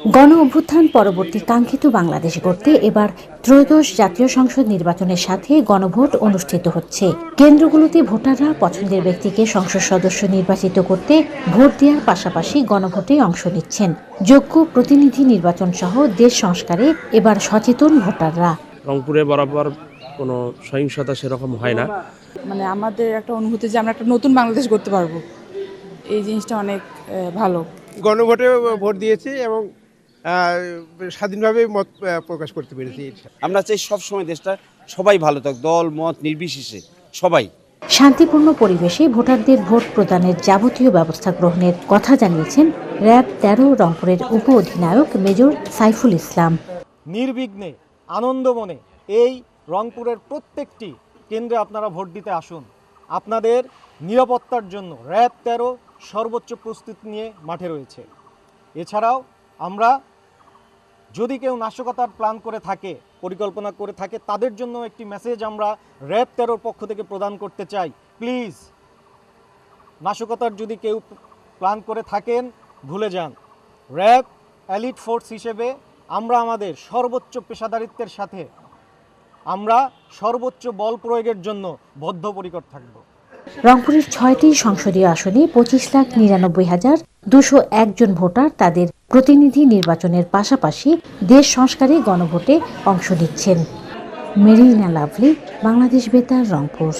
গণ অভ্যুত্থান পরবর্তী কাঙ্ক্ষিত বাংলাদেশ গড়তে এবার ত্রয়োদশ জাতীয় সংসদ নির্বাচনের সাথে গণভোট অনুষ্ঠিত হচ্ছে। কেন্দ্রগুলোতে ভোটাররা পছন্দের ব্যক্তিকে সংসদ সদস্য নির্বাচিত করতে ভোট দেওয়ার পাশাপাশি গণভোটে অংশ নিচ্ছেন। যোগ্য প্রতিনিধি নির্বাচন সহ দেশ সংস্কারে এবার সচেতন ভোটাররা। রংপুরে বরাবর কোনো সহিংসতা সেরকম হয় না। আমাদের একটা অনুভূতি যে আমরা একটা নতুন বাংলাদেশ গড়তে পারবো, এই জিনিসটা অনেক ভালো। গণভোটে ভোট দিয়েছি এবং স্বাধীনভাবে মত প্রকাশ করতে পেরেছি। আমরা চাই সবসময় দেশটা সবাই ভালো থাক, দল মত নির্বিশেষে সবাই। শান্তিপূর্ণ পরিবেশে ভোটারদের ভোট প্রদানের যাবতীয় ব্যবস্থা গ্রহণের কথা জানিয়েছেন র্যাব ১৩ রংপুরের উপ অধিনায়ক মেজর সাইফুল ইসলাম। নির্বিঘ্নে আনন্দ মনে এই রংপুরের প্রত্যেকটি কেন্দ্রে আপনারা ভোট দিতে আসুন। আপনাদের নিরাপত্তার জন্য র্যাব ১৩ সর্বোচ্চ প্রস্তুতি নিয়ে মাঠে রয়েছে। এছাড়াও আমরা যদি কেউ নাশকতার প্ল্যান করে থাকে, পরিকল্পনা করে থাকে, তাদের জন্য একটি মেসেজ আমরা র্যাব ১৩ পক্ষ থেকে প্রদান করতে চাই। প্লিজ, নাশকতার যদি কেউ প্ল্যান করে থাকেন ভুলে যান। র্যাব এলিট ফোর্স হিসেবে আমরা আমাদের সর্বোচ্চ পেশাদারিত্বের সাথে আমরা সর্বোচ্চ বল প্রয়োগের জন্য বদ্ধপরিকর থাকব। রংপুরের ৬টি সংসদীয় আসনে ২৫,৯৯,২০১ জন ভোটার তাদের প্রতিনিধি নির্বাচনের পাশাপাশি দেশ সংস্কারে গণভোটে অংশ নিচ্ছেন। মেরিনা লাভলি, বাংলাদেশ বেতার, রংপুর।